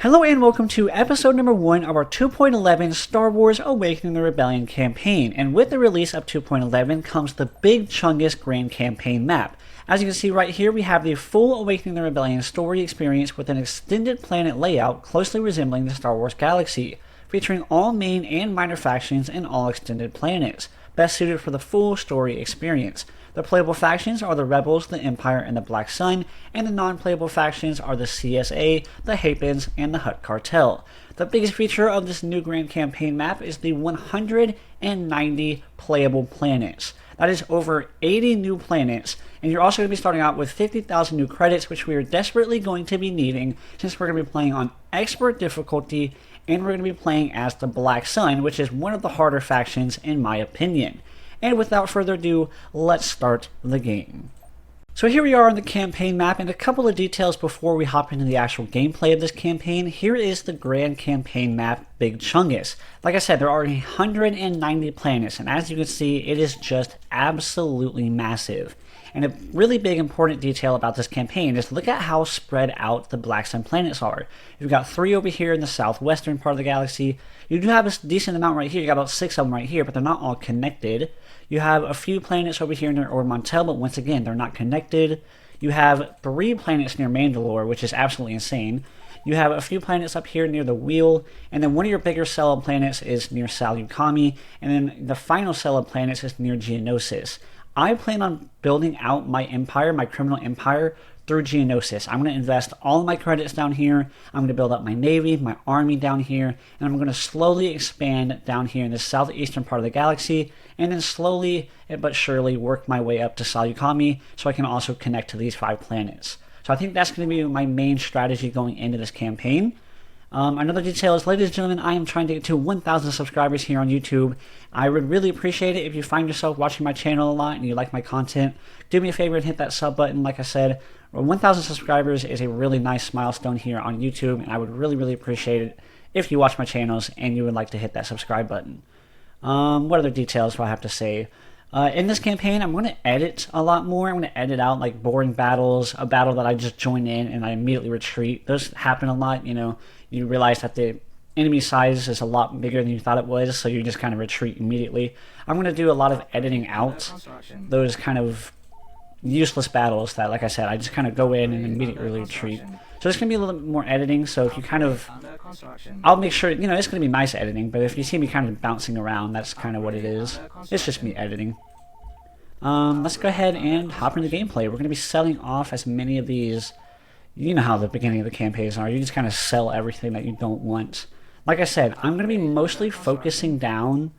Hello and welcome to episode number 1 of our 2.11 Star Wars Awakening the Rebellion campaign, and with the release of 2.11 comes the Big Chungus Grand Campaign map. As you can see right here, we have the full Awakening the Rebellion story experience with an extended planet layout closely resembling the Star Wars galaxy, featuring all main and minor factions and all extended planets, best suited for the full story experience. The playable factions are the Rebels, the Empire, and the Black Sun, and the non-playable factions are the CSA, the Hapens, and the Hutt Cartel. The biggest feature of this new Grand Campaign map is the 190 playable planets. That is over 80 new planets, and you're also going to be starting out with 50,000 new credits, which we are desperately going to be needing since we're going to be playing on Expert difficulty, and we're going to be playing as the Black Sun, which is one of the harder factions in my opinion. And without further ado, let's start the game. So here we are on the campaign map, and a couple of details before we hop into the actual gameplay of this campaign. Here is the Grand Campaign map, Big Chungus. Like I said, there are 190 planets, and as you can see, it is just absolutely massive. And a really big important detail about this campaign is look at how spread out the Black Sun planets are. You've got 3 over here in the southwestern part of the galaxy. You do have a decent amount right here. You got about 6 of them right here, but they're not all connected. You have a few planets over here near Ormontel, but once again, they're not connected. You have 3 planets near Mandalore, which is absolutely insane. You have a few planets up here near the Wheel, and then one of your bigger cell of planets is near Salukami, and then the final cell of planets is near Geonosis. I plan on building out my empire, my criminal empire, through Geonosis. I'm going to invest all of my credits down here. I'm going to build up my navy, my army down here, and I'm going to slowly expand down here in the southeastern part of the galaxy, and then slowly but surely work my way up to Salukami so I can also connect to these 5 planets. So I think that's going to be my main strategy going into this campaign. Another detail is, ladies and gentlemen, I am trying to get to 1,000 subscribers here on YouTube. I would really appreciate it if you find yourself watching my channel a lot and you like my content. Do me a favor and hit that sub button. Like I said, 1,000 subscribers is a really nice milestone here on YouTube, and I would really appreciate it if you watch my channels and you would like to hit that subscribe button. What other details do I have to say? In this campaign, I'm going to edit a lot more. I'm going to edit out like boring battles, a battle that I just join in and I immediately retreat. Those happen a lot, you know. You realize that the enemy size is a lot bigger than you thought it was, so you just kind of retreat immediately. I'm going to do a lot of editing out those kind of useless battles that, like I said, I just kind of go in and immediately retreat. So there's going to be a little bit more editing, so if you kind of... I'll make sure, you know, it's going to be nice editing, but if you see me kind of bouncing around, that's kind of what it is. It's just me editing. Let's go ahead and hop into gameplay. We're going to be selling off as many of these... You know how the beginning of the campaigns are. You just kind of sell everything that you don't want. Like I said, I'm going to be mostly focusing down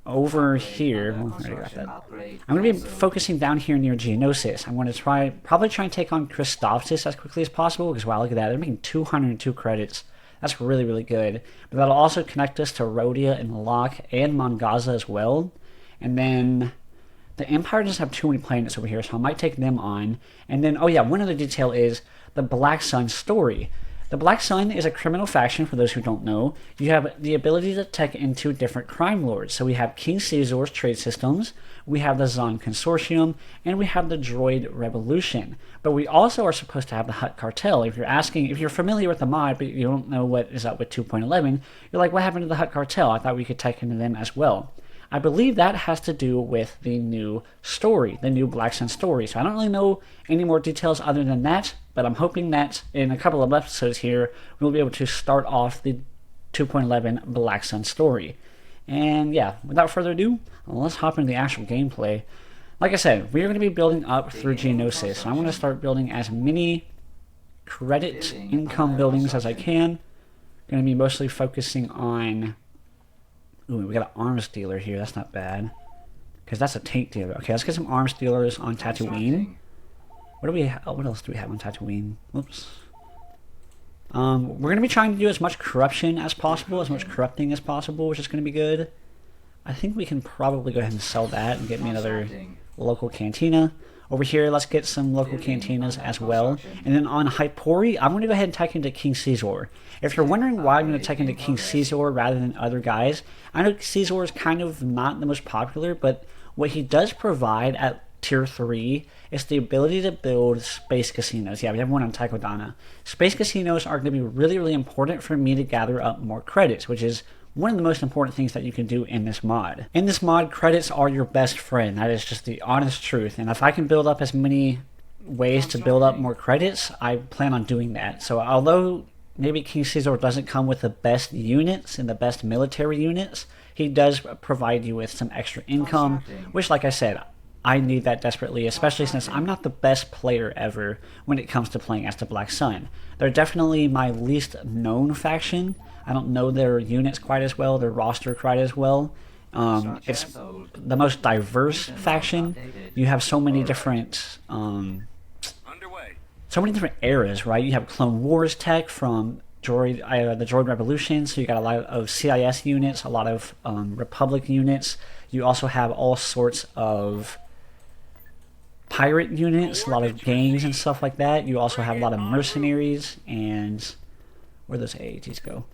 over here. Oh, I already got that. I'm going to be focusing down here near Geonosis. I'm going to probably try and take on Christophsis as quickly as possible, because wow, look at that. They're making 202 credits. That's really good. But that'll also connect us to Rhodia and Locke and Mongaza as well. And then... the Empire doesn't have too many planets over here, so I might take them on. And then, oh yeah, one other detail is the Black Sun story. The Black Sun is a criminal faction, for those who don't know. You have the ability to tech into different crime lords. So we have King Caesar's trade systems, we have the Zon Consortium, and we have the Droid Revolution. But we also are supposed to have the Hutt Cartel. If you're familiar with the mod, but you don't know what is up with 2.11, you're like, what happened to the Hutt Cartel? I thought we could tech into them as well. I believe that has to do with the new story, the new Black Sun story. So I don't really know any more details other than that, but I'm hoping that in a couple of episodes here, we'll be able to start off the 2.11 Black Sun story. And yeah, without further ado, let's hop into the actual gameplay. Like I said, we're going to be building up through Geonosis. So I'm going to start building as many credit income buildings as I can. Going to be mostly focusing on... Ooh, we got an arms dealer here. That's not bad. Because that's a tank dealer. Okay, let's get some arms dealers on Tatooine. What else do we have on Tatooine? Whoops. We're going to be trying to do as much corruption as possible, as much corrupting as possible, which is going to be good. I think we can probably go ahead and sell that and get me another local cantina. Over here, let's get some local cantinas as well. And then on Hypori, I'm going to go ahead and tech into King Caesar. If you're wondering why I'm going to tech into King Caesar rather than other guys, I know Caesar is kind of not the most popular, but what he does provide, at tier 3 is the ability to build space casinos. Yeah, we have one on Takodana. Space casinos are going to be really, really important for me to gather up more credits, which is one of the most important things that you can do in this mod. In this mod, credits are your best friend. That is just the honest truth. And if I can build up as many ways to build up more credits, I plan on doing that. So although maybe King Caesar doesn't come with the best units and the best military units, he does provide you with some extra income, which, like I said, I need that desperately, especially since I'm not the best player ever when it comes to playing as the Black Sun. They're definitely my least known faction. I don't know their units quite as well, their roster quite as well. It's the most diverse faction. You have so many different eras, right? You have Clone Wars tech from the Droid Revolution, so you got a lot of CIS units, a lot of Republic units. You also have all sorts of pirate units, a lot of gangs and stuff like that. You also have a lot of mercenaries, and where those AATs go?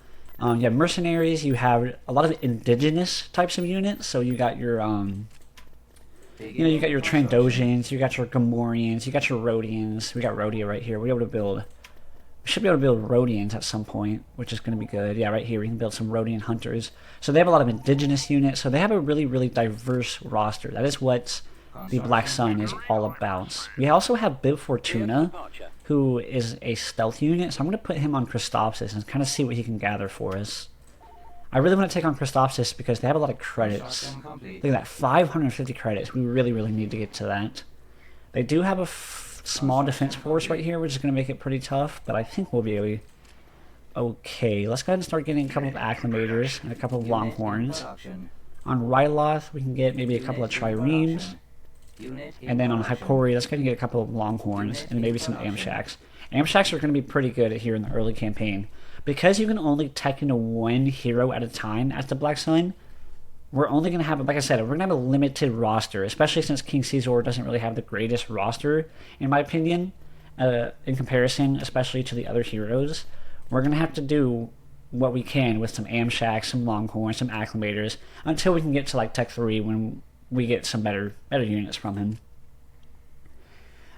You have mercenaries. You have a lot of indigenous types of units. So you got your you got your Trandosians, you got your Gamorreans, you got your Rhodians. We got Rhodia right here. We should be able to build Rhodians at some point, which is going to be good. Yeah, right here we can build some Rhodian hunters. So they have a lot of indigenous units. So they have a really, really diverse roster. That is what the Black Sun is all about. We also have Bib Fortuna, who is a stealth unit. So I'm going to put him on Christophsis and kind of see what he can gather for us. I really want to take on Christophsis because they have a lot of credits. Look at that, 550 credits. We really, really need to get to that. They do have a small defense force right here, which is going to make it pretty tough, but I think we'll be okay. Let's go ahead and start getting a couple of acclimators and a couple of longhorns. On Ryloth, we can get maybe a couple of triremes. And then on Hypori, let's go ahead and get a couple of longhorns and maybe some Amshaks. Amshaks are going to be pretty good here in the early campaign. Because you can only tech into one hero at a time as the Black Sun, we're only going to have, like I said, we're going to have a limited roster, especially since King Caesar doesn't really have the greatest roster, in my opinion, in comparison, especially to the other heroes. We're going to have to do what we can with some Amshaks, some Longhorns, some Acclimators, until we can get to like Tech 3 when we get some better units from him.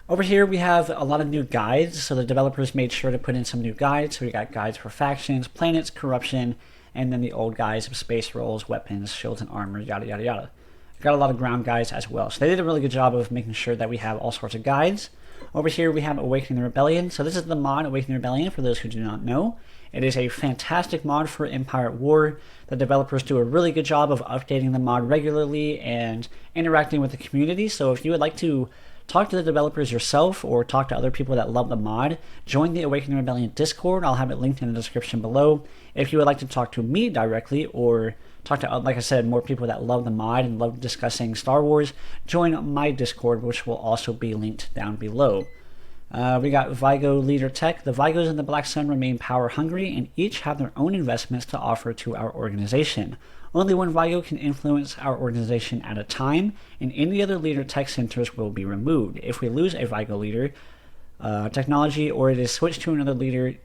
Over here we have a lot of new guides, so the developers made sure to put in some new guides. So we got guides for factions, planets, corruption, and then the old guides of space rolls, weapons, shields, and armor, yada yada yada. We've got a lot of ground guides as well. So they did a really good job of making sure that we have all sorts of guides. Over here we have Awakening the Rebellion. So this is the mod Awakening the Rebellion, for those who do not know. It is a fantastic mod for Empire at War. The developers do a really good job of updating the mod regularly and interacting with the community. So if you would like to talk to the developers yourself or talk to other people that love the mod, join the Awakening Rebellion Discord. I'll have it linked in the description below. If you would like to talk to me directly or talk to, like I said, more people that love the mod and love discussing Star Wars, join my Discord, which will also be linked down below. We got Vigo Leader Tech. The Vigos and the Black Sun remain power hungry and each have their own investments to offer to our organization. Only one Vigo can influence our organization at a time, and any other leader tech centers will be removed. If we lose a Vigo leader technology or it is switched to another leader,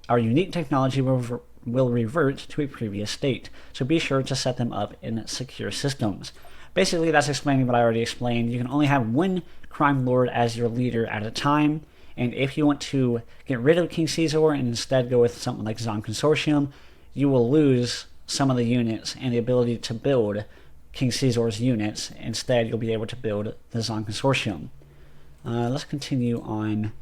our unique technology will revert to a previous state. So be sure to set them up in secure systems. Basically, that's explaining what I already explained. You can only have one crime lord as your leader at a time, and if you want to get rid of King Caesar and instead go with something like Zon Consortium, you will lose some of the units and the ability to build King Caesar's units. Instead, you'll be able to build the Zon Consortium. Let's continue on.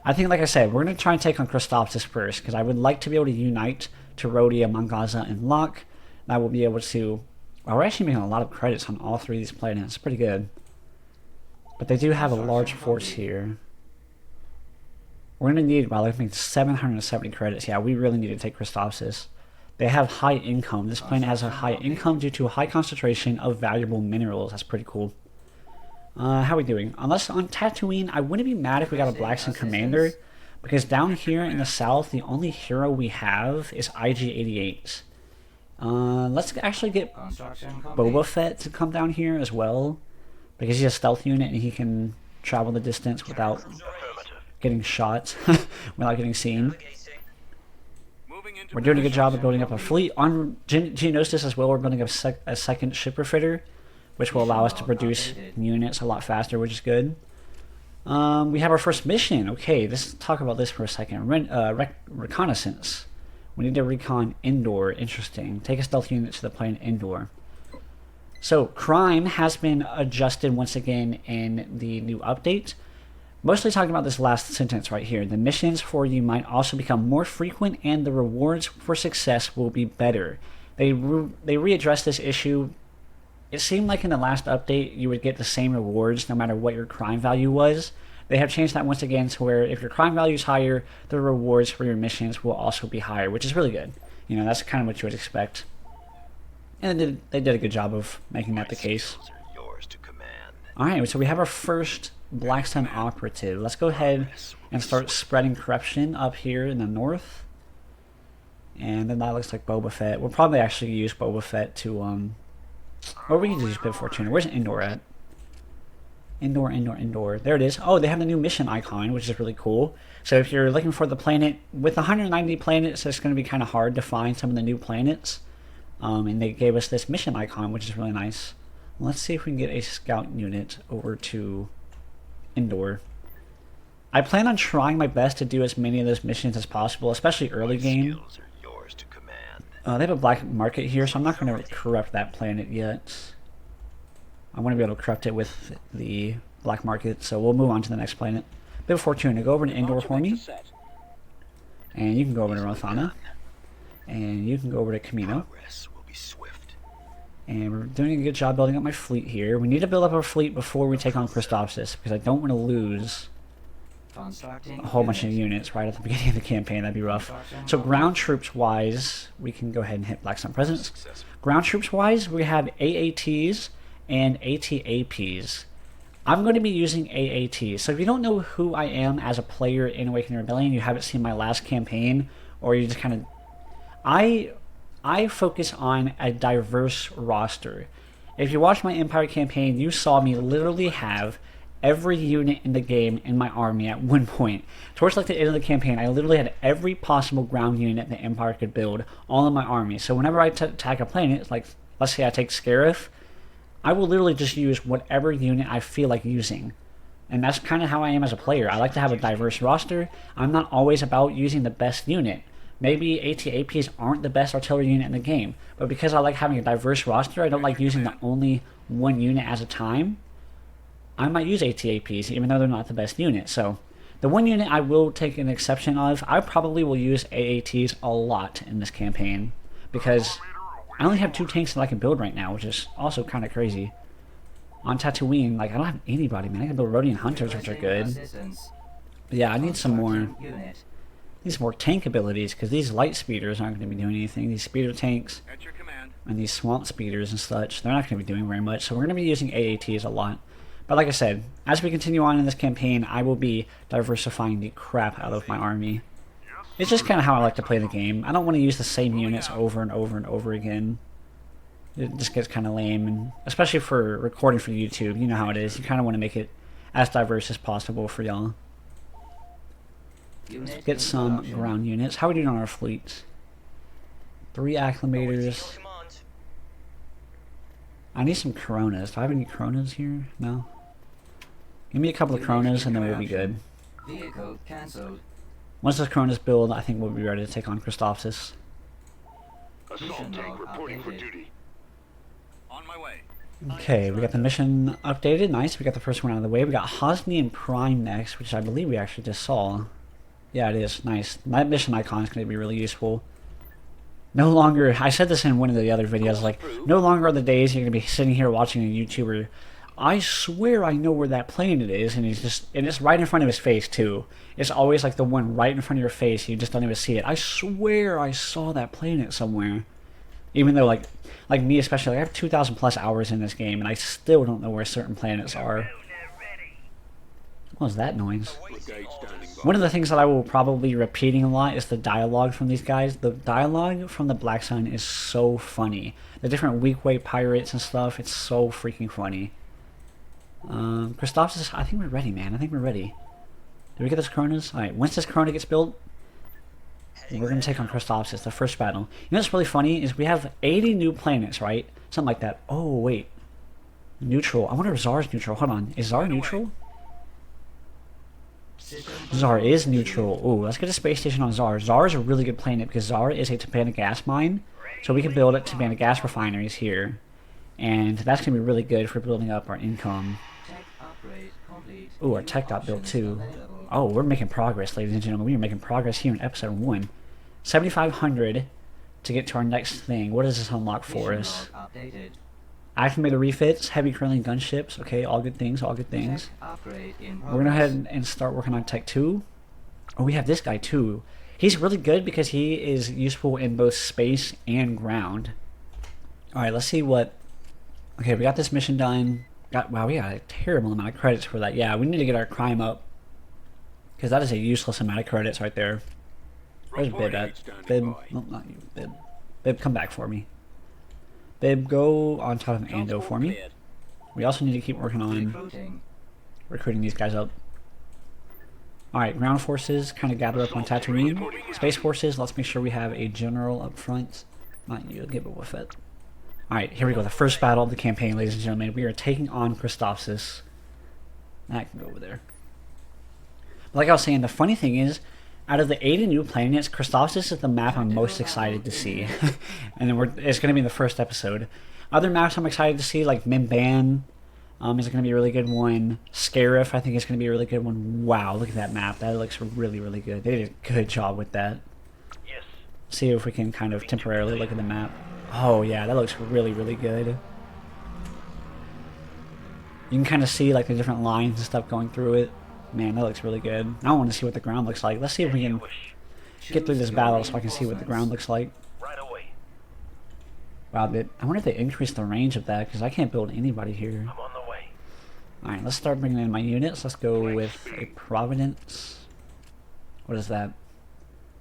I think, like I said, we're going to try and take on Christophsis first, because I would like to be able to unite to Rhodia, Mangaza, and Locke. I will be able to... Well, we're actually making a lot of credits on all three of these planets. It's pretty good. But they do have a large force here. We're going to need, well, I think 770 credits. Yeah, we really need to take Christophsis. They have high income. This planet has a high income due to a high concentration of valuable minerals. That's pretty cool. How are we doing? Unless on Tatooine, I wouldn't be mad if we got a Black Sun Commander, because down here in the south, the only hero we have is IG-88. Let's actually get Boba Fett to come down here as well, because he's a stealth unit and he can travel the distance without getting shot, without getting seen. We're doing a good job of building up a fleet. On Geonosis as well, we're building up a second ship refritter. which will allow us to produce units a lot faster, which is good. We have our first mission. Okay, let's talk about this for a second. Reconnaissance. We need to recon indoor. Interesting. Take a stealth unit to the plane indoor. So, crime has been adjusted once again in the new update. Mostly talking about this last sentence right here. The missions for you might also become more frequent and the rewards for success will be better. They readdressed this issue. It seemed like in the last update you would get the same rewards no matter what your crime value was. They have changed that once again to where if your crime value is higher, the rewards for your missions will also be higher, which is really good. You know, that's kind of what you would expect. And they did a good job of making that the case. Alright, so we have our first Black Sun operative. Let's go ahead and start spreading corruption up here in the north. And then that looks like Boba Fett. We'll probably actually use Boba Fett to, or we can use Bib Fortuna. Where's Indoor at? Indoor. There it is. Oh, they have the new mission icon, which is really cool. So if you're looking for the planet, with 190 planets, it's going to be kind of hard to find some of the new planets. And they gave us this mission icon, which is really nice. Let's see if we can get a scout unit over to Indoor. I plan on trying my best to do as many of those missions as possible, especially early game. They have a black market here, so I'm not going to corrupt that planet yet. I want to be able to corrupt it with the black market, so we'll move on to the next planet. Bib Fortuna, go over to Indoor for me. And you can go over to Rothana. And you can go over to Camino. And we're doing a good job building up my fleet here. We need to build up our fleet before we take on Christophsis, because I don't want to lose a whole bunch of units right at the beginning of the campaign. That'd be rough. So ground troops wise, we can go ahead and hit Black Sun Presence. Ground troops wise, we have AATs and ATAPs. I'm going to be using AATs. So if you don't know who I am as a player in Awakening Rebellion, you haven't seen my last campaign, or you just kind of... I focus on a diverse roster. If you watched my Empire campaign, you saw me literally have every unit in the game in my army at one point. Towards like the end of the campaign, I literally had every possible ground unit the Empire could build all in my army. So whenever I attack a planet, like let's say I take Scarif, I will literally just use whatever unit I feel like using. And that's kind of how I am as a player. I like to have a diverse roster. I'm not always about using the best unit. Maybe ATAPs aren't the best artillery unit in the game, but because I like having a diverse roster, I don't like using the only one unit at a time. I might use ATAPs even though they're not the best unit. So the one unit I will take an exception of, I probably will use AATs a lot in this campaign because I only have 2 tanks that I can build right now, which is also kind of crazy. On Tatooine, like I don't have anybody, man. I can build Rodian Hunters, which are good. But yeah, I need some more... These more tank abilities, because these light speeders aren't going to be doing anything. These speeder tanks and these swamp speeders and such, they're not going to be doing very much. So we're going to be using AATs a lot. But like I said, as we continue on in this campaign, I will be diversifying the crap out of my army. It's just kind of how I like to play the game. I don't want to use the same units over and over and over again. It just gets kind of lame, and especially for recording for YouTube, you know how it is. You kind of want to make it as diverse as possible for y'all. Let's get some ground units. How are we doing on our fleet? 3 acclimators. I need some Coronas. Do I have any Coronas here? No? Give me a couple of Coronas and then we'll be good. Once those Coronas build, I think we'll be ready to take on Christophsis. Assault tank reporting for duty. On my way. Okay, we got the mission updated. Nice. We got the first one out of the way. We got Hosnian Prime next, which I believe we actually just saw. Yeah, it is. Nice. That mission icon is going to be really useful. No longer, I said this in one of the other videos, like, no longer are the days you're going to be sitting here watching a YouTuber. I swear I know where that planet is, and it's right in front of his face, too. It's always like the one right in front of your face, you just don't even see it. I swear I saw that planet somewhere. Even though, like me especially, like, I have 2,000 plus hours in this game, and I still don't know where certain planets are. What was that noise? One of the things that I will probably be repeating a lot is the dialogue from these guys. The dialogue from the Black Sun is so funny. The different weak weight pirates and stuff, it's so freaking funny. Christophsis, I think we're ready, man. I think we're ready. Did we get this Coronas? Alright, once this Corona gets built, we're going to take on Christophsis, the first battle. You know what's really funny is we have 80 new planets, right? Something like that. Oh, wait. Neutral. I wonder if Czar's neutral. Hold on. Is Czar neutral? Czar is neutral. Ooh, let's get a space station on Czar. Czar is a really good planet because Czar is a Tibanna gas mine. So we can build it Tibanna gas refineries here. And that's going to be really good for building up our income. Ooh, our tech got built too. Oh, we're making progress, ladies and gentlemen. We are making progress here in episode 1. 7,500 to get to our next thing. What does this unlock for us? Acclimated refits, heavy curling gunships. Okay, all good things, all good things. We're going to go ahead and start working on Tech 2. Oh, we have this guy too. He's really good because he is useful in both space and ground. Alright, let's see what... Okay, we got this mission done. Wow, we got a terrible amount of credits for that. Yeah, we need to get our crime up. Because that is a useless amount of credits right there. Where's Bib at? Bib, no, not you, Bib. Bib, come back for me. Bib, go on top of Ando for me. We also need to keep working on recruiting these guys up. Alright, ground forces kind of gather up on Tatooine. Space forces, let's make sure we have a general up front. Not you, get with it. Alright, here we go. The first battle of the campaign, ladies and gentlemen. We are taking on Christophsis. That can go over there. Like I was saying, the funny thing is, out of the 8 new planets, Christophsis is the map I'm most excited to see. And then it's going to be in the first episode. Other maps I'm excited to see, like Mimban, is going to be a really good one. Scarif, I think is going to be a really good one. Wow, look at that map. That looks really, really good. They did a good job with that. Yes. See if we can kind of temporarily look at the map. Oh yeah, that looks really, really good. You can kind of see like the different lines and stuff going through it. Man, that looks really good. I want to see what the ground looks like. Let's see if we can get through this battle so I can see what the ground looks like. Right away. Wow, I wonder if they increased the range of that because I can't build anybody here. I'm on the way. Alright, let's start bringing in my units. Let's go with a Providence. What is that?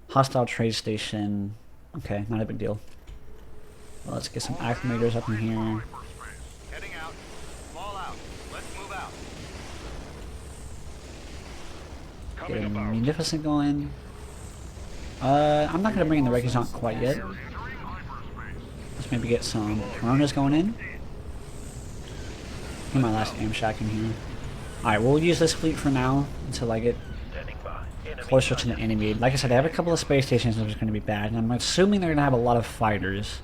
Hostile trade station. Okay, not a big deal. Well, let's get some acclimators up in here. Heading out. Fall out. Let's move out. Get a Munificent going. I'm not going to bring in the Reconnaissance quite yet. Let's maybe get some Coronas going in. Get my last aim shack in here. Alright, we'll use this fleet for now until I get closer to the enemy. Like I said, I have a couple of space stations that are going to be bad, and I'm assuming they're going to have a lot of fighters.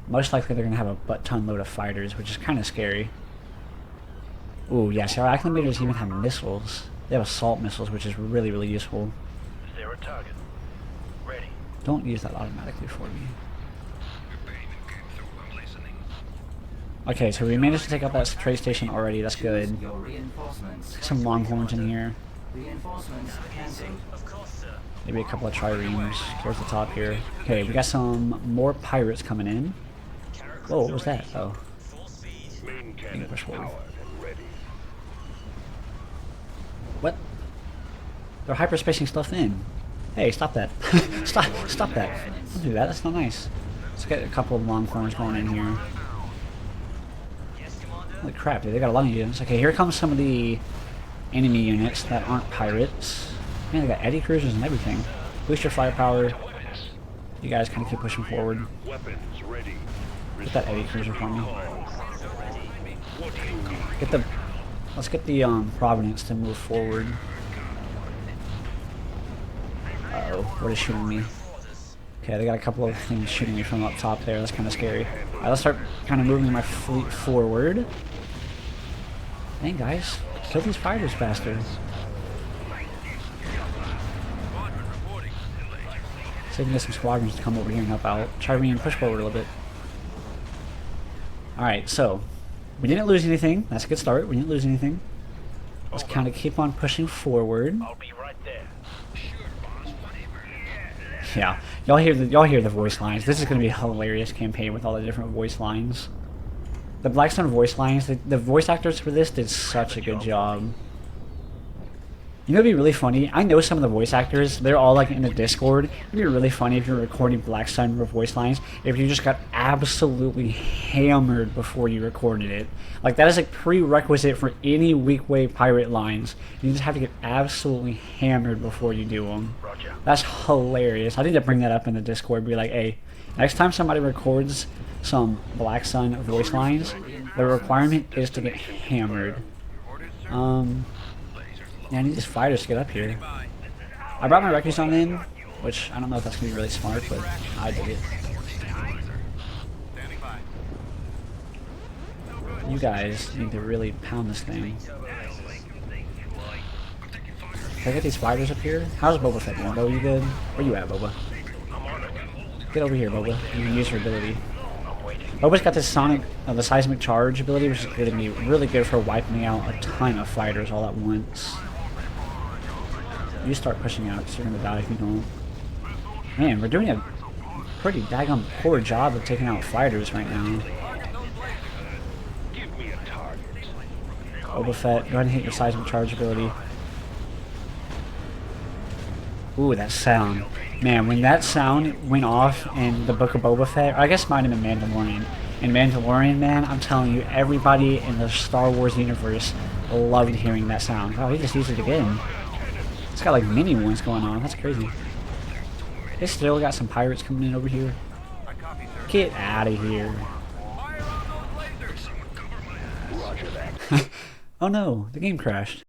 Most likely they're going to have a butt-ton load of fighters, which is kind of scary. Ooh, yeah, see, our acclimators even have missiles. They have assault missiles, which is really, really useful. Is there a target? Ready. Don't use that automatically for me. Okay, so we managed to take out that trade station already. That's good. Some longhorns in here. Of course, sir. Maybe a couple of triremes towards the top here. Okay, we got some more pirates coming in. Whoa, what was that? Oh. Main cannon Push forward. powered and ready. What? They're hyperspacing stuff in. Hey, stop that. Stop that. Don't do that. That's not nice. Let's get a couple of longhorns going in here. Holy crap, dude. They got a lot of units. Okay, here comes some of the enemy units that aren't pirates. Man, they got eddy cruisers and everything. Boost your firepower. You guys kind of keep pushing forward. Weapons ready. Get that eddy cruiser for me. Let's get the Providence to move forward. Uh-oh, what is shooting me? Okay, they got a couple of things shooting me from up top there. That's kind of scary. Alright, let's start kind of moving my fleet forward. Dang, guys. Kill these fighters faster. See if we can get some squadrons to come over here and help out. Trireme, push forward a little bit. Alright, so we didn't lose anything. That's a good start. We didn't lose anything. Let's kind of keep on pushing forward. I'll be right there. Yeah, y'all hear the voice lines. This is going to be a hilarious campaign with all the different voice lines. The Blackstone voice lines, the voice actors for this did such a good job. You know, it'd be really funny. I know some of the voice actors. They're all like in the Discord. It'd be really funny if you're recording Black Sun with voice lines. If you just got absolutely hammered before you recorded it, like that is a prerequisite for any weak way pirate lines. You just have to get absolutely hammered before you do them. Roger. That's hilarious. I need to bring that up in the Discord. Be like, hey, next time somebody records some Black Sun voice lines, the requirement is to get hammered. Yeah, I need these fighters to get up here. I brought my Reconnaissance in, which I don't know if that's going to be really smart, but I did it. You guys need to really pound this thing. Can I get these fighters up here? How's Boba Fett doing? Boba, you good? Where you at, Boba? Get over here, Boba. You can use your ability. Boba's got this the seismic charge ability, which is going to be really good for wiping out a ton of fighters all at once. You start pushing out because you're going to die if you don't. Man, we're doing a pretty daggone poor job of taking out fighters right now. Give me a target. Boba Fett, go ahead and hit your seismic charge ability. Ooh, that sound. Man, when that sound went off in the Book of Boba Fett, or I guess it might have been Mandalorian. In Mandalorian, man, I'm telling you, everybody in the Star Wars universe loved hearing that sound. Oh, he just used it again. It's got like mini ones going on. That's crazy. They still got some pirates coming in over here. Get out of here. Oh no, the game crashed.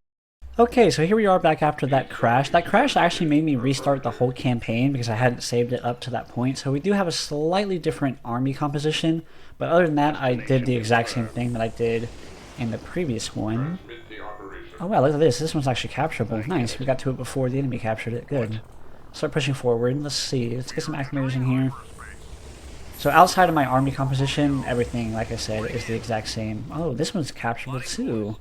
Okay, so here we are back after that crash. That crash actually made me restart the whole campaign because I hadn't saved it up to that point. So we do have a slightly different army composition. But other than that, I did the exact same thing that I did in the previous one. Oh wow, look at this. This one's actually capturable. Nice, we got to it before the enemy captured it. Good. Start pushing forward. Let's see. Let's get some acclimators in here. So outside of my army composition, everything, like I said, is the exact same. Oh, this one's capturable too.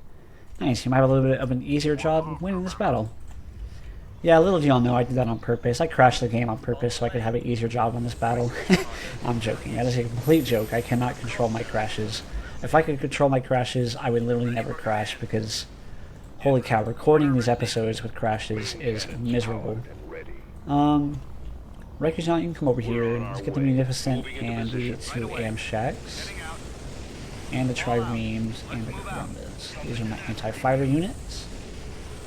Nice, you might have a little bit of an easier job winning this battle. Yeah, little do y'all know I did that on purpose. I crashed the game on purpose so I could have an easier job on this battle. I'm joking. That is a complete joke. I cannot control my crashes. If I could control my crashes, I would literally never crash because, holy cow, recording these episodes with crashes is miserable. Reconnaissance, you can come over here. Let's get the Munificent and the two Amshaks. And the Triremes and the Columbus. These are my anti-fighter units.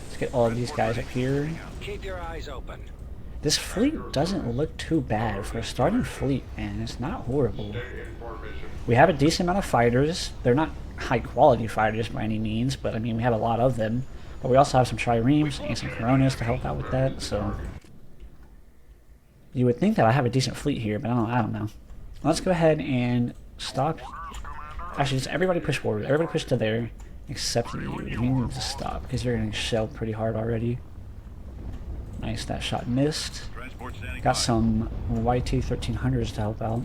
Let's get all of these guys up here. Keep your eyes open. This fleet doesn't look too bad for a starting fleet, man. It's not horrible. We have a decent amount of fighters. They're not high-quality fighters by any means, but I mean, we have a lot of them. But we also have some Triremes and some Coronas to help out with that, so... You would think that I have a decent fleet here, but I don't know. Let's go ahead and stop. Actually, just everybody push forward. Everybody push to there, except you. You need to stop, because you're getting shelled pretty hard already. Nice, that shot missed. Got some YT-1300s to help out.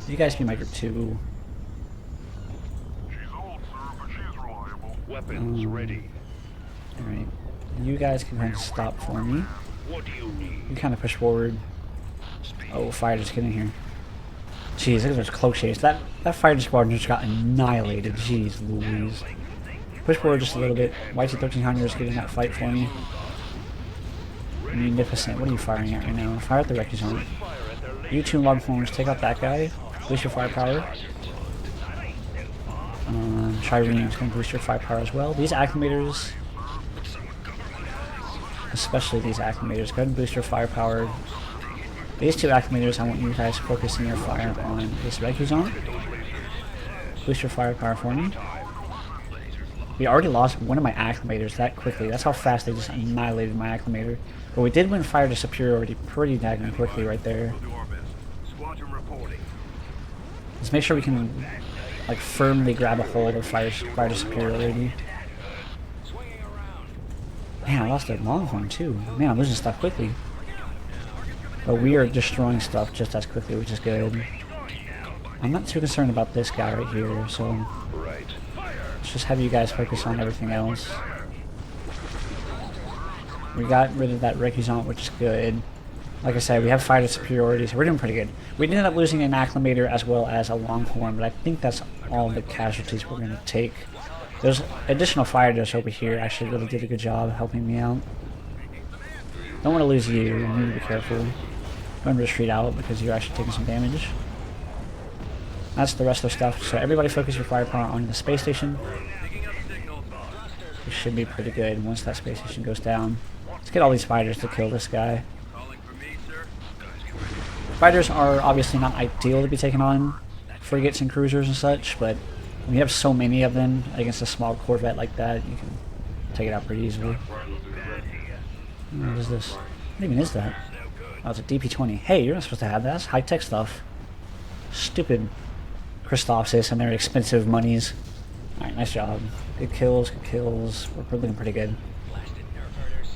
You guys be my group 2. Weapons ready. Alright. You guys can kind of stop for me. What do you need? You kind of push forward. Oh, fire just get in here. Jeez, look at those cloak shades. That fighter squadron just got annihilated. Jeez Louise. Push forward just a little bit. YT-1300s get in that fight for me. Munificent. What are you firing at right now? Fire at the Reconnaissance. You two Longhorns, take out that guy. Boost your firepower. Triremes can boost your firepower as well. These acclimators, especially these acclimators, go ahead and boost your firepower. These two acclimators, I want you guys focusing your fire on this Reconnaissance. Boost your firepower for me. We already lost one of my acclimators that quickly. That's how fast they just annihilated my acclimator. But we did win fire to superiority pretty daggone quickly right there. Let's make sure we can like firmly grab a hold of fire to superiority. Man, I lost a Longhorn too. Man, I'm losing stuff quickly. But we are destroying stuff just as quickly, which is good. I'm not too concerned about this guy right here, so let's just have you guys focus on everything else. We got rid of that Reconnaissance, which is good. Like I said, we have fighter superiority, so we're doing pretty good. We ended up losing an acclimator as well as a Longhorn, but I think that's all the casualties we're going to take. Those additional fighters over here actually really did a good job helping me out. Don't want to lose you. You need to be careful. Don't retreat out because you're actually taking some damage. That's the rest of the stuff. So everybody focus your firepower on the space station. It should be pretty good once that space station goes down. Let's get all these fighters to kill this guy. Fighters are obviously not ideal to be taken on frigates and cruisers and such, but when you have so many of them against a small corvette like that, you can take it out pretty easily. What is this? What even is that? Oh, it's a DP-20. Hey, you're not supposed to have that. That's high-tech stuff. Stupid Christophsis and their expensive monies. Alright, nice job. Good kills, good kills. We're looking pretty good.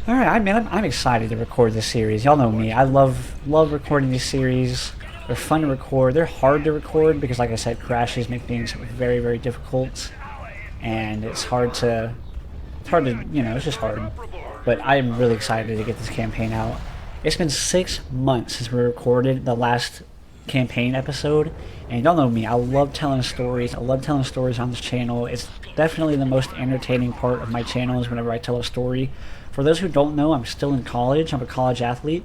Alright, man, I'm excited to record this series. Y'all know me. I love recording these series. They're fun to record. They're hard to record because, like I said, crashes make things very, very difficult. And it's hard to, you know, it's just hard. But I'm really excited to get this campaign out. It's been 6 months since we recorded the last campaign episode. And y'all know me. I love telling stories. I love telling stories on this channel. It's definitely the most entertaining part of my channel is whenever I tell a story. For those who don't know, I'm still in college. I'm a college athlete.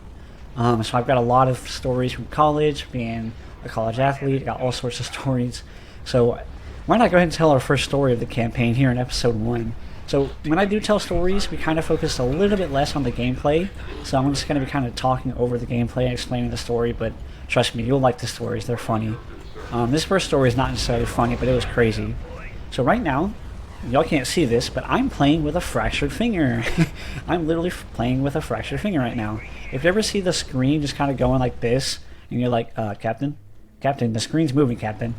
So I've got a lot of stories from college, being a college athlete. I got all sorts of stories. So why not go ahead and tell our first story of the campaign here in episode 1. So when I do tell stories, we kind of focus a little bit less on the gameplay. So I'm just going to be kind of talking over the gameplay and explaining the story, but trust me, you'll like the stories. They're funny. This first story is not necessarily funny, but it was crazy. So right now, y'all can't see this, but I'm playing with a fractured finger. I'm literally playing with a fractured finger right now. If you ever see the screen just kind of going like this, and you're like, Captain, the screen's moving, Captain.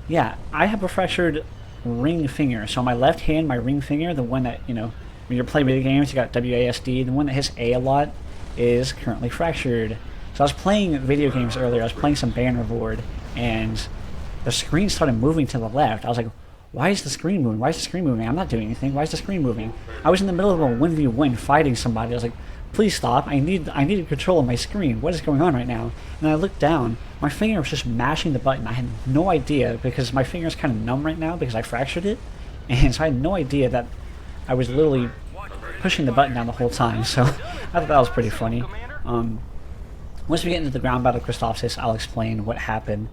Yeah, I have a fractured ring finger. So on my left hand, my ring finger, the one that, you know, when you're playing video games, you got WASD, the one that hits A a lot is currently fractured. So I was playing video games earlier, I was playing some Bannerlord, and the screen started moving to the left. I was like, why is the screen moving? Why is the screen moving? I'm not doing anything. Why is the screen moving? I was in the middle of a 1v1 fighting somebody. I was like, please stop. I need control of my screen. What is going on right now? And I looked down. My finger was just mashing the button. I had no idea because my finger's kind of numb right now because I fractured it. And so I had no idea that I was literally pushing the button down the whole time. So I thought that was pretty funny. Once we get into the ground battle of Christophsis, I'll explain what happened.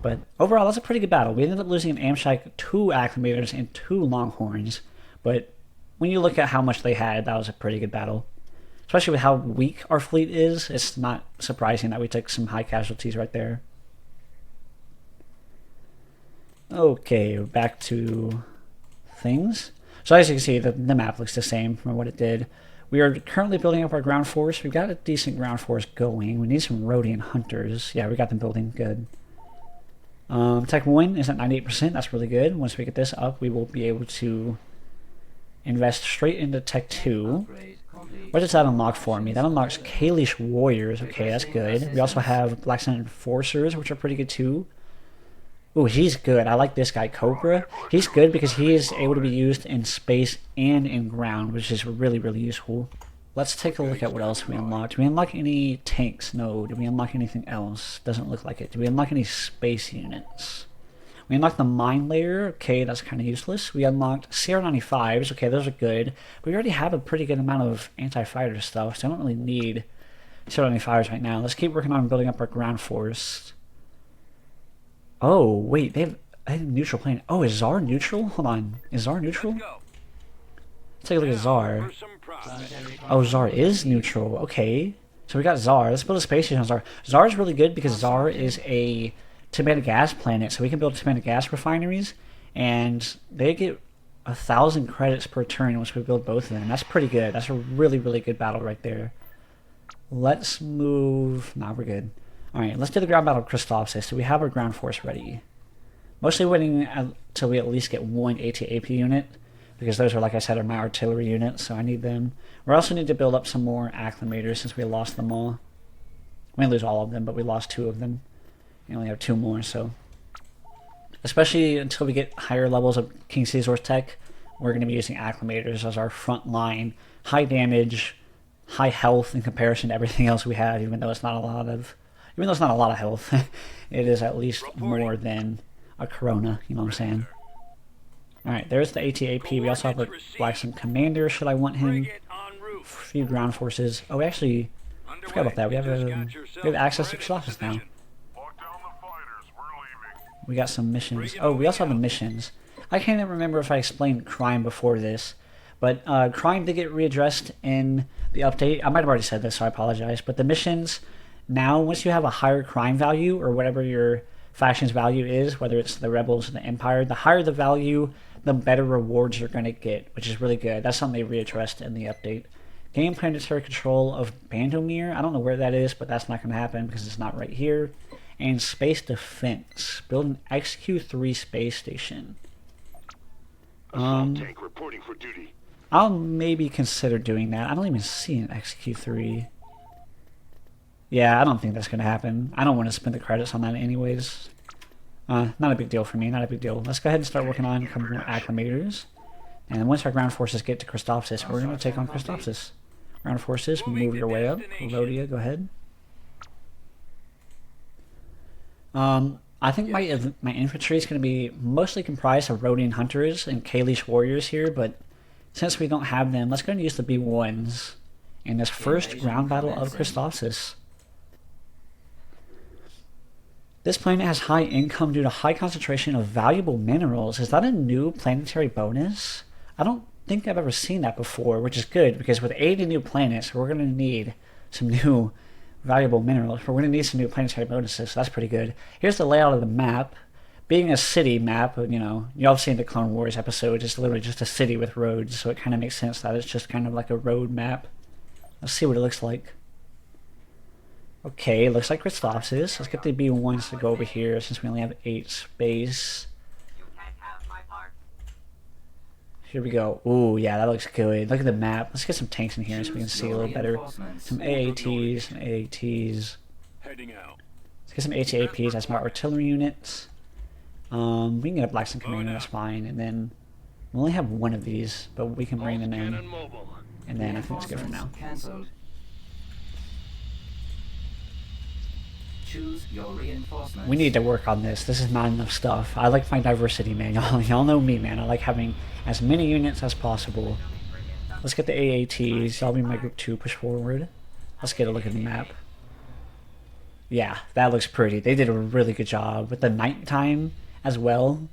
But overall, that's a pretty good battle. We ended up losing an Amshike, 2 Acclimators, and 2 Longhorns. But when you look at how much they had, that was a pretty good battle. Especially with how weak our fleet is, it's not surprising that we took some high casualties right there. Okay, back to things. So as you can see, the map looks the same from what it did. We are currently building up our ground force. We've got a decent ground force going. We need some Rhodian hunters. Yeah, we got them building good. Tech 1 is at 98%. That's really good. Once we get this up, we will be able to invest straight into Tech 2. What does that unlock for me? That unlocks Kalish Warriors. Okay, that's good. We also have Black Sun Enforcers, which are pretty good too. Ooh, he's good. I like this guy, Cobra. He's good because he is able to be used in space and in ground, which is really, really useful. Let's take a look at what else we unlocked. Did we unlock any tanks? No. Did we unlock anything else? Doesn't look like it. Did we unlock any space units? We unlocked the mine layer. Okay, that's kind of useless. We unlocked CR-95s. Okay, those are good. But we already have a pretty good amount of anti-fighter stuff, so I don't really need CR-95s right now. Let's keep working on building up our ground force. Oh, wait. They have a neutral plane. Oh, is Czar neutral? Hold on. Is Czar neutral? Let's take a look at Czar. Oh, Czar is neutral. Okay. So we got Czar. Let's build a space station on Czar. Czar is really good because Czar is a timanite gas planet, so we can build timanite gas refineries, and they get 1,000 credits per turn once we build both of them. That's pretty good. That's a really, really good battle right there. Let's move. Nah, we're good. Alright, let's do the ground battle of Christophsis. So we have our ground force ready. Mostly waiting until we at least get 1 AT-AP unit, because those are, like I said, are my artillery units, so I need them. We also need to build up some more acclimators since we lost them all. We didn't lose all of them, but we lost 2 of them. We only have 2 more, so. Especially until we get higher levels of King Caesar's tech, we're going to be using acclimators as our front line. High damage, high health in comparison to everything else we have, even though it's not a lot of health. It is at least more than a Corona, you know what I'm saying? Alright, there's the ATAP. We also have a Blackstone Commander, should I want him. A few ground forces. Oh, actually, I forgot about that. We have access to Christophsis now. We got some missions. Oh, we also have the missions. I can't even remember if I explained crime before this, but crime did get readdressed in the update. I might have already said this, so I apologize. But the missions now, once you have a higher crime value, or whatever your faction's value is, whether it's the Rebels or the Empire, the higher the value, the better rewards you're going to get, which is really good. That's something they readdressed in the update. Gain planetary control of Bandomir. I don't know where that is, but that's not going to happen because it's not right here. And space defense. Build an XQ3 space station. Assault tank reporting for duty. I'll maybe consider doing that. I don't even see an XQ3. Yeah, I don't think that's going to happen. I don't want to spend the credits on that anyways. Not a big deal for me, not a big deal. Let's go ahead and start working on a couple more acclimators. And once our ground forces get to Christophsis, we're going to take on Christophsis. Ground forces, move your way up. Rhodia, go ahead. I think my infantry is going to be mostly comprised of Rhodian hunters and Kalish warriors here, but since we don't have them, let's go and use the B1s in this first ground battle of Christophsis. This planet has high income due to high concentration of valuable minerals. Is that a new planetary bonus? I don't think I've ever seen that before, which is good, because with 80 new planets, we're going to need some new valuable minerals. We're going to need some new planetary bonuses, so that's pretty good. Here's the layout of the map. Being a city map, you know, y'all have seen the Clone Wars episode, it's literally just a city with roads, so it kind of makes sense that it's just kind of like a road map. Let's see what it looks like. Okay, looks like Christophsis. Let's get the B1s to go over here since we only have 8 space. Here we go. Ooh, yeah, that looks good. Look at the map. Let's get some tanks in here so we can see a little better. Some AATs, some AATs. Let's get some ATAPs. That's my artillery units. We can get a Blackstone Commander, that's fine. And then we only have one of these, but we can bring them in. And then I think it's good for now. Choose your reinforcements. We need to work on this. This is not enough stuff. I like my diversity, man. Y'all know me, man. I like having as many units as possible. Let's get the AATs. Y'all be my group 2. Push forward. Let's get a look at the map. Yeah, that looks pretty. They did a really good job with the nighttime as well.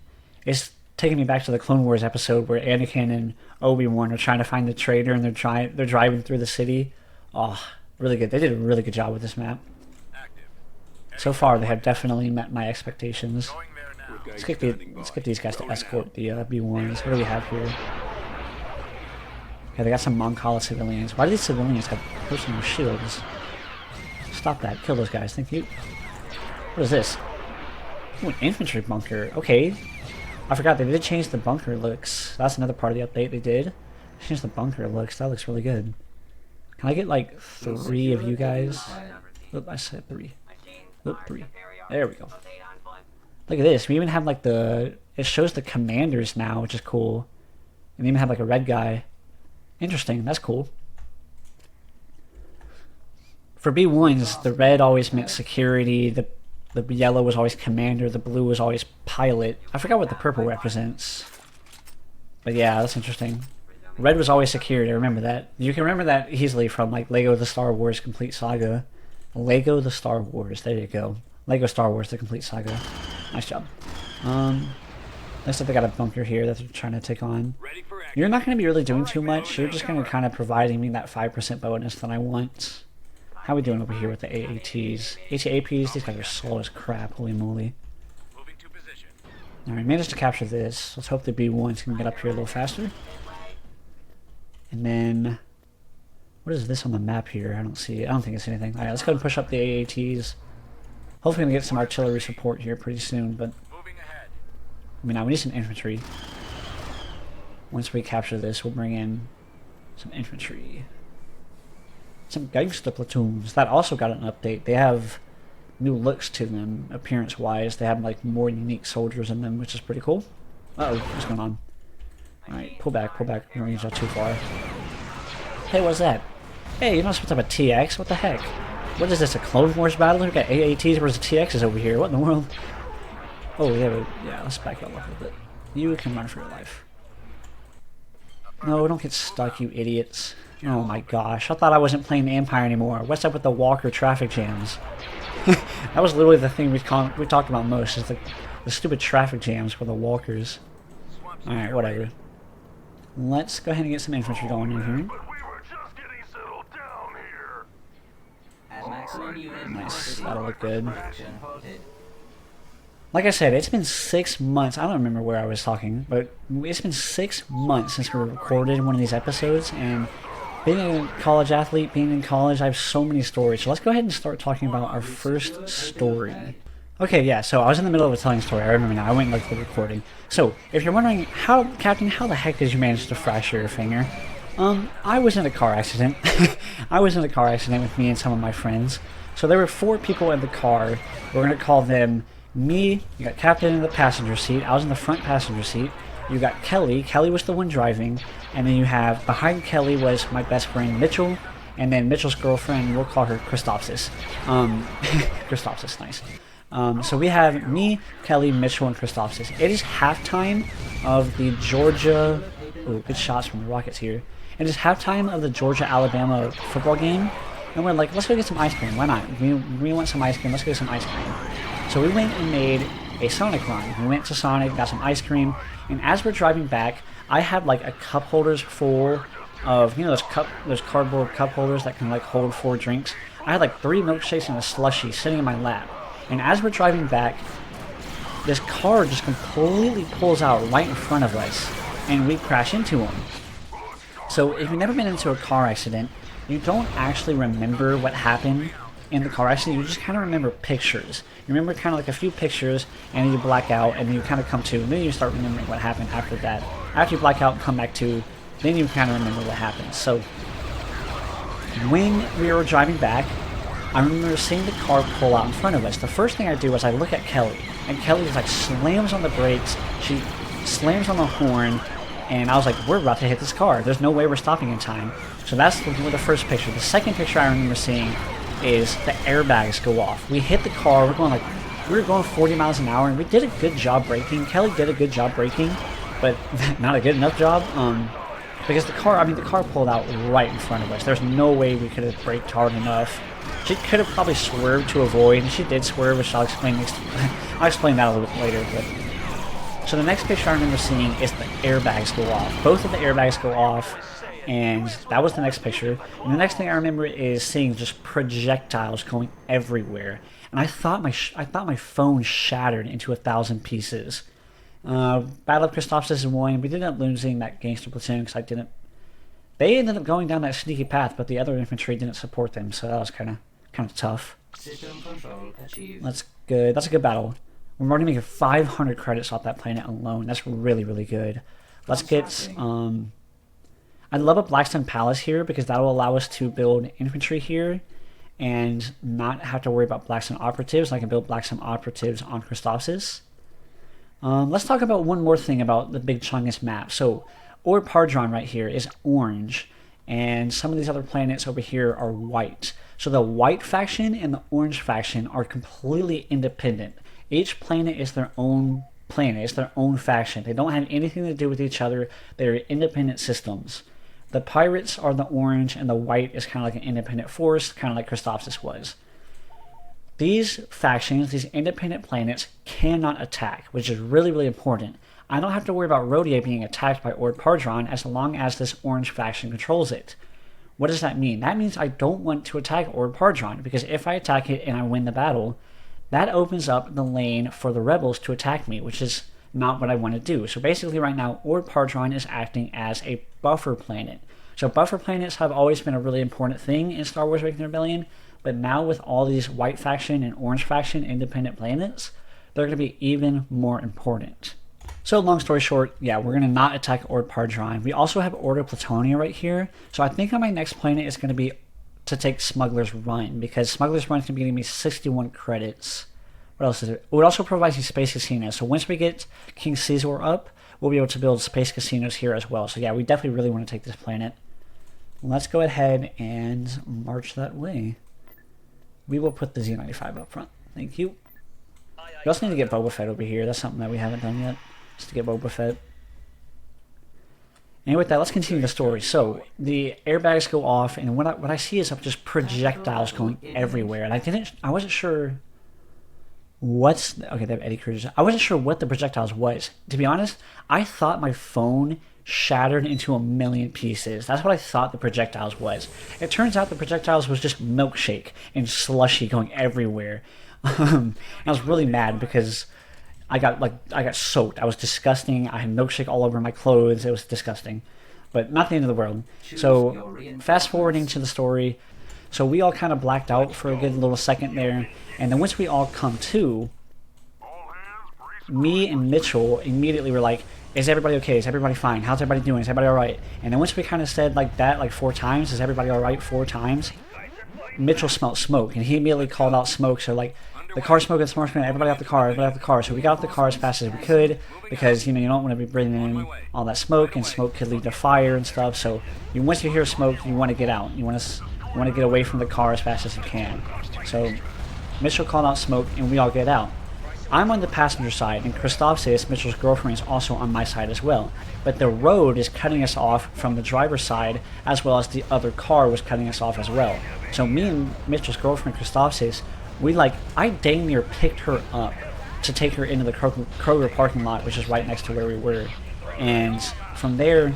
It's taking me back to the Clone Wars episode where Anakin and Obi-Wan are trying to find the traitor and they're driving through the city. Oh, really good. They did a really good job with this map. So far, they have definitely met my expectations. Let's get these guys to escort the B1s. What do we have here? Okay, they got some Moncala civilians. Why do these civilians have personal shields? Stop that. Kill those guys. Thank you. What is this? Ooh, an infantry bunker. Okay. I forgot they did change the bunker looks. That's another part of the update they did. Change the bunker looks. That looks really good. Can I get like 3 of you guys? Oop, I said 3. Oop, 3. There we go. Look at this. We even have like it shows the commanders now, which is cool. And they even have like a red guy. Interesting. That's cool. For B1s, the red always meant security. The yellow was always commander. The blue was always pilot. I forgot what the purple represents. But yeah, that's interesting. Red was always security. I remember that. You can remember that easily from like Lego The Star Wars Complete Saga. Lego The Star Wars. There you go. Lego Star Wars The Complete Saga. Nice job. Looks like they got a bunker here that they're trying to take on. You're not going to be really doing too much. You're just going to kind of providing me that 5% bonus that I want. How are we doing over here with the AATs? ATAPs, these guys are slow as crap. Holy moly. Alright, managed to capture this. Let's hope the B1s can get up here a little faster. And then... what is this on the map here? I don't see it. I don't think it's anything. Alright, let's go and push up the AATs. Hopefully we're going to get some artillery support here pretty soon, but... I mean, we need some infantry. Once we capture this, we'll bring in some infantry. Some gangster platoons. That also got an update. They have new looks to them, appearance-wise. They have, like, more unique soldiers in them, which is pretty cool. Uh-oh, what's going on? Alright, pull back, pull back. Marines are too far. Hey, what's that? Hey, you're not supposed to have a TX? What the heck? What is this, a Clone Wars battle? We got AATs versus TXs over here. What in the world? Oh, yeah, let's back up a little bit. You can run for your life. No, don't get stuck, you idiots. Oh my gosh, I thought I wasn't playing the Empire anymore. What's up with the Walker traffic jams? That was literally the thing we talked about most, is the stupid traffic jams for the Walkers. Alright, whatever. Let's go ahead and get some infantry going in here. But we were just getting settled down here. At maximum unit Nice, velocity, that'll look good. production halted. Like I said, it's been 6 months. I don't remember where I was talking, but it's been 6 months since we recorded one of these episodes, and being a college athlete, being in college, I have so many stories. So let's go ahead and start talking about our first story. Okay, yeah, so I was in the middle of a telling story. I remember now. I went and looked at the recording. So, if you're wondering, Captain, how the heck did you manage to fracture your finger? I was in a car accident. I was in a car accident with me and some of my friends. So there were 4 people in the car. We're going to call them me. You got Captain in the passenger seat. I was in the front passenger seat. You got Kelly. Kelly was the one driving. And then you have, behind Kelly was my best friend Mitchell. And then Mitchell's girlfriend, we'll call her Christophsis. Christophsis, nice. So we have me, Kelly, Mitchell, and Christophsis. It is halftime of the Georgia... Ooh, good shots from the Rockets here. It is halftime of the Georgia-Alabama football game. And we're like, let's go get some ice cream. Why not? We want some ice cream. Let's go get some ice cream. So we went and made a Sonic run. We went to Sonic, got some ice cream. And as we're driving back, I had like a cup holders full of, you know, those cardboard cup holders that can like hold 4 drinks. I had like 3 milkshakes and a slushie sitting in my lap. And as we're driving back, this car just completely pulls out right in front of us, and we crash into him. So if you've never been into a car accident, you don't actually remember what happened in the car accident. You just kind of remember pictures. You remember kind of like a few pictures, and then you black out, and then you kind of come to, and then you start remembering what happened after that. After you black out and come back to, then you kind of remember what happened. So when we were driving back, I remember seeing the car pull out in front of us. The first thing I do is I look at Kelly, and Kelly just like slams on the brakes, she slams on the horn, and I was like, we're about to hit this car. There's no way we're stopping in time. So that's the first picture. The second picture I remember seeing is the airbags go off. We hit the car, we were going 40 miles an hour, and we did a good job braking. Kelly did a good job braking, but not a good enough job. Because the car pulled out right in front of us. There's no way we could have braked hard enough. She could have probably swerved to avoid, and she did swerve, which I'll explain I'll explain that a little bit later. But so the next picture I remember seeing is the airbags go off. Both of the airbags go off, and that was the next picture. And the next thing I remember is seeing just projectiles going everywhere. And I thought my phone shattered into 1,000 pieces. Battle of Christophsis won. We ended up losing that gangster platoon because they ended up going down that sneaky path, but the other infantry didn't support them, so that was kind of tough. System control achieved. That's good. That's a good battle. We're already making 500 credits off that planet alone. That's really, really good. Let's get... I'd love a Blackstone Palace here because that will allow us to build infantry here and not have to worry about Blackstone operatives. I can build Blackstone operatives on Christophsis. Let's talk about one more thing about the Big Chungus map. So, Ord Pardron right here is orange, and some of these other planets over here are white. So the white faction and the orange faction are completely independent. Each planet is their own planet, it's their own faction. They don't have anything to do with each other. They're independent systems. The pirates are the orange, and the white is kind of like an independent force, kind of like Christophsis was. These factions, these independent planets, cannot attack, which is really, really important. I don't have to worry about Rodier being attacked by Ord Pardron as long as this orange faction controls it. What does that mean? That means I don't want to attack Ord Pardron, because if I attack it and I win the battle, that opens up the lane for the rebels to attack me, which is not what I want to do. So basically right now, Ord Pardron is acting as a buffer planet. So buffer planets have always been a really important thing in Star Wars Awakening Rebellion, but now with all these white faction and orange faction independent planets, they're going to be even more important. So long story short, yeah, we're going to not attack Ord Pardron. We also have Order Platonia right here. So I think on my next planet is going to be to take Smuggler's Run, because Smuggler's Run is going to be giving me 61 credits. What else is it? It would also provide you space casinos. So once we get King Caesar up, we'll be able to build space casinos here as well. So yeah, we definitely really want to take this planet. Let's go ahead and march that way. We will put the Z95 up front. Thank you. We also need to get Boba Fett over here. That's something that we haven't done yet. just to get Boba Fett. And with that, let's continue the story. So the airbags go off, and what I see is just projectiles going everywhere, and I wasn't sure okay, they have Eddie Cruisers. I wasn't sure what the projectiles was. To be honest, I thought my phone shattered into a million pieces. That's what I thought the projectiles was. It turns out the projectiles was just milkshake and slushy going everywhere. I was really mad because I got soaked. I was disgusting. I had milkshake all over my clothes. It was disgusting, but not the end of the world. So fast forwarding to the story. So we all kind of blacked out for a good little second there, and then once we all come to, me and Mitchell immediately were like, is everybody okay? Is everybody fine? How's everybody doing? Is everybody alright? And then once we kind of said like that like 4 times, is everybody alright 4 times, Mitchell smelled smoke, and he immediately called out smoke. So like, the car's smoking, everybody out the car, everybody out the car. So we got out the car as fast as we could, because you don't want to be breathing in all that smoke, and smoke could lead to fire and stuff. So once you hear smoke, you want to get out. You want to get away from the car as fast as you can. So Mitchell called out smoke, and we all get out. I'm on the passenger side, and Christophsis, Mitchell's girlfriend, is also on my side as well. But the road is cutting us off from the driver's side, as well as the other car was cutting us off as well. So me and Mitchell's girlfriend, Christophsis, I dang near picked her up to take her into the Kroger parking lot, which is right next to where we were. And from there,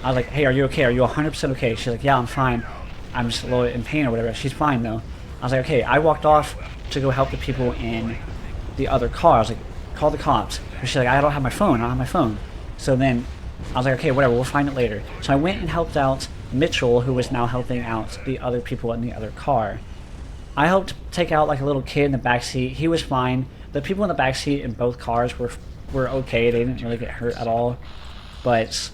I was like, hey, are you okay? Are you 100% okay? She's like, yeah, I'm fine. I'm just a little in pain or whatever. She's fine, though. I was like, okay. I walked off to go help the people in the other car. I was like, call the cops. She's like, I don't have my phone. So then I was like, okay, whatever, we'll find it later. So I went and helped out Mitchell, who was now helping out the other people in the other car. I helped take out like a little kid in the back seat. He was fine. The people in the back seat in both cars were okay. They didn't really get hurt at all. But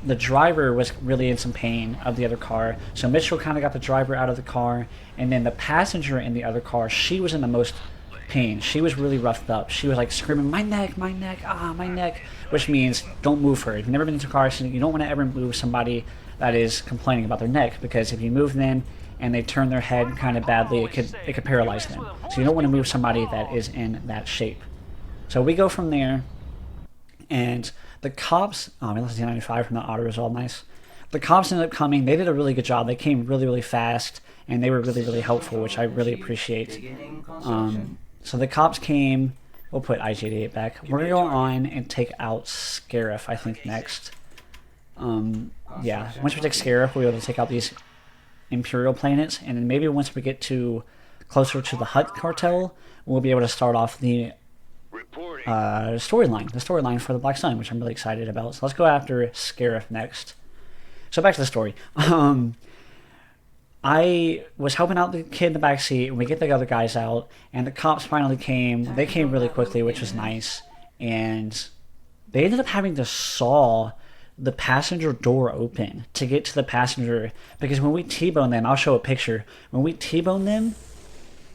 the driver was really in some pain of the other car. So Mitchell kind of got the driver out of the car, and then the passenger in the other car, she was in the most pain. She was really roughed up. She was like screaming, my neck, my neck, which means don't move her. If you've never been into a car accident, you don't want to ever move somebody that is complaining about their neck, because if you move them and they turn their head kind of badly, it could paralyze them. So you don't want to move somebody that is in that shape. So we go from there, and the cops, that's the 95 from the auto resolve, nice. The cops ended up coming. They did a really good job. They came really, really fast, and they were really, really helpful, which I really appreciate. So the cops came. We'll put IG-88 back. We're going to go on and take out Scarif, I think, next. Yeah, once we take Scarif, we'll be able to take out these Imperial planets, and then maybe once we get to closer to the Hutt cartel, we'll be able to start off the storyline for the Black Sun, which I'm really excited about. So let's go after Scarif next. So back to the story. I was helping out the kid in the back seat, and we get the other guys out, and the cops finally came. They came really quickly, which was nice, and they ended up having to saw the passenger door open to get to the passenger, because when we T-bone them, I'll show a picture, when we T-bone them,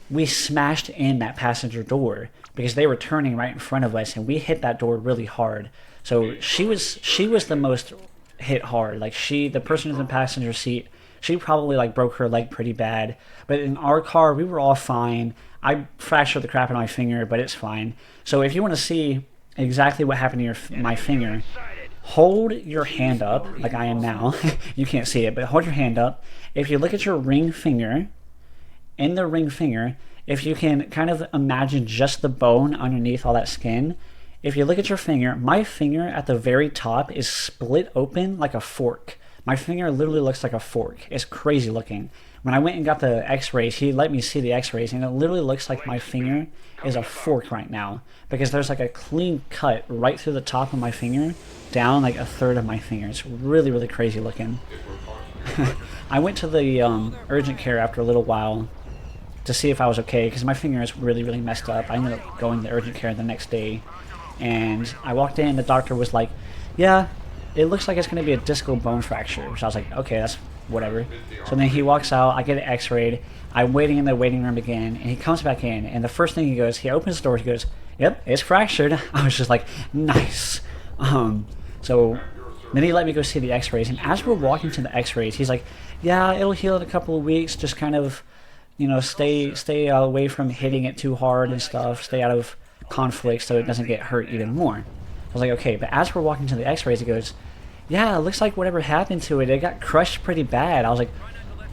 we smashed in that passenger door because they were turning right in front of us, and we hit that door really hard. So she was the most hit hard. Like the person in the passenger seat, she probably like broke her leg pretty bad. But in our car, we were all fine. I fractured the crap in my finger, but it's fine. So if you want to see exactly what happened to my finger, hold your hand up like I am now. You can't see it, but hold your hand up. If you look at your ring finger, in the ring finger, if you can kind of imagine just the bone underneath all that skin, if you look at your finger, my finger at the very top is split open like a fork. My finger literally looks like a fork. It's crazy looking. When I went and got the x-rays, he let me see the x-rays, and it literally looks like my finger is a fork right now, because there's like a clean cut right through the top of my finger, down like a third of my finger. It's really, really crazy looking. I went to the urgent care after a little while to see if I was okay, because my finger is really, really messed up. I ended up going to urgent care the next day, and I walked in, the doctor was like, yeah, it looks like it's going to be a discal bone fracture. So I was like, okay, that's whatever. So then he walks out, I get it x-rayed, I'm waiting in the waiting room again, and he comes back in, and the first thing he opens the door, he goes, yep, it's fractured. I was just like, nice. So then he let me go see the x-rays, and as we're walking to the x-rays, he's like, yeah, it'll heal in a couple of weeks, just kind of, stay away from hitting it too hard and stuff, stay out of conflict so it doesn't get hurt even more. I was like, okay, but as we're walking to the x-rays, he goes, yeah, it looks like whatever happened to it, it got crushed pretty bad. I was like,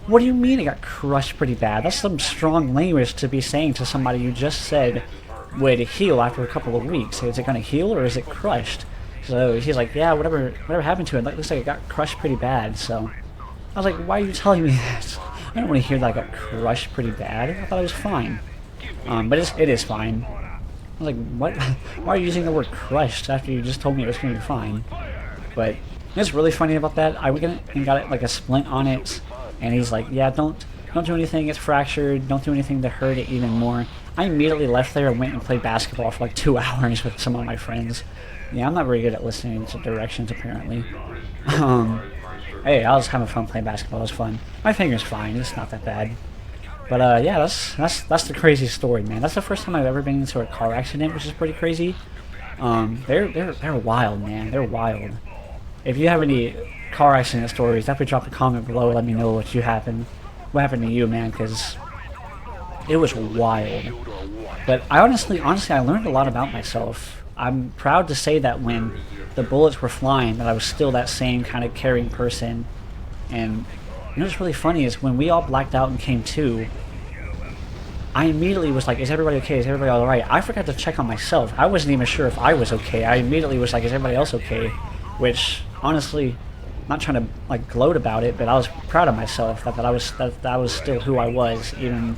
what do you mean it got crushed pretty bad? That's some strong language to be saying to somebody you just said would heal after a couple of weeks. Is it going to heal or is it crushed? So he's like, yeah, whatever happened to it, looks like it got crushed pretty bad. So I was like, why are you telling me that? I don't want to hear that I got crushed pretty bad. I thought it was fine. But it is fine. I was like, what? Why are you using the word crushed after you just told me it was going to be fine? But it's really funny about that. I went and got it like a splint on it, and he's like, yeah, don't do anything, it's fractured, don't do anything to hurt it even more. I immediately left there and went and played basketball for like 2 hours with some of my friends. Yeah, I'm not very good at listening to directions apparently. Hey, I was having fun playing basketball, it was fun. My finger's fine, it's not that bad. But yeah, that's the crazy story, man. That's the first time I've ever been into a car accident, which is pretty crazy. They're wild, man. They're wild. If you have any car accident stories, definitely drop a comment below. Let me know what happened to you, man, because it was wild. But I honestly, I learned a lot about myself. I'm proud to say that when the bullets were flying, that I was still that same kind of caring person. And you know what's really funny is when we all blacked out and came to, I immediately was like, is everybody okay? Is everybody alright? I forgot to check on myself. I wasn't even sure if I was okay. I immediately was like, is everybody else okay? Which, honestly, not trying to like gloat about it, but I was proud of myself that I was still who I was, even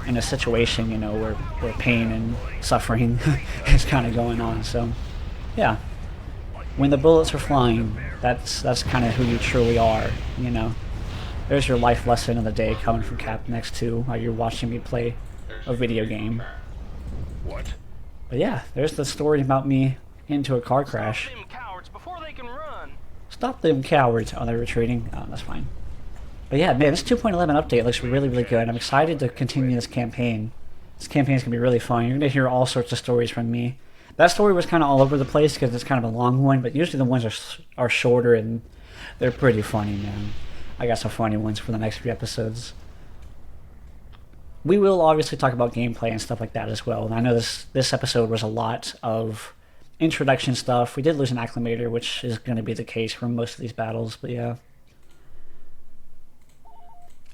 in a situation, you know, where pain and suffering is kind of going on. So, yeah, when the bullets are flying, that's kind of who you truly are, you know. There's your life lesson of the day coming from Cap next to while you're watching me play a video game. What? But yeah, there's the story about me into a car crash. Stop them cowards before they can run. Stop them cowards. Oh, they're retreating? Oh, that's fine. But yeah, man, this 2.11 update looks really, really good. I'm excited to continue this campaign. This campaign's going to be really fun. You're going to hear all sorts of stories from me. That story was kind of all over the place because it's kind of a long one, but usually the ones are shorter and they're pretty funny, man. I got some funny ones for the next few episodes. We will obviously talk about gameplay and stuff like that as well. And I know this episode was a lot of introduction stuff. We did lose an acclimator, which is going to be the case for most of these battles, but yeah.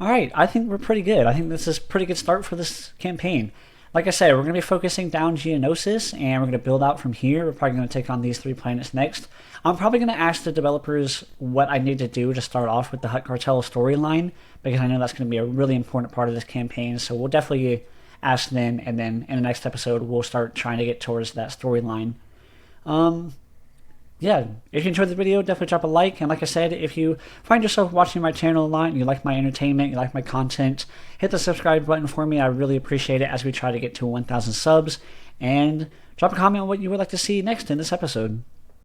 Alright, I think we're pretty good. I think this is a pretty good start for this campaign. Like I said, we're going to be focusing down Geonosis, and we're going to build out from here. We're probably going to take on these 3 planets next. I'm probably going to ask the developers what I need to do to start off with the Hutt Cartel storyline, because I know that's going to be a really important part of this campaign, so we'll definitely ask them, and then in the next episode, we'll start trying to get towards that storyline. Yeah, if you enjoyed the video, definitely drop a like. And like I said, if you find yourself watching my channel a lot and you like my entertainment, you like my content, hit the subscribe button for me. I really appreciate it as we try to get to 1,000 subs. And drop a comment on what you would like to see next in this episode.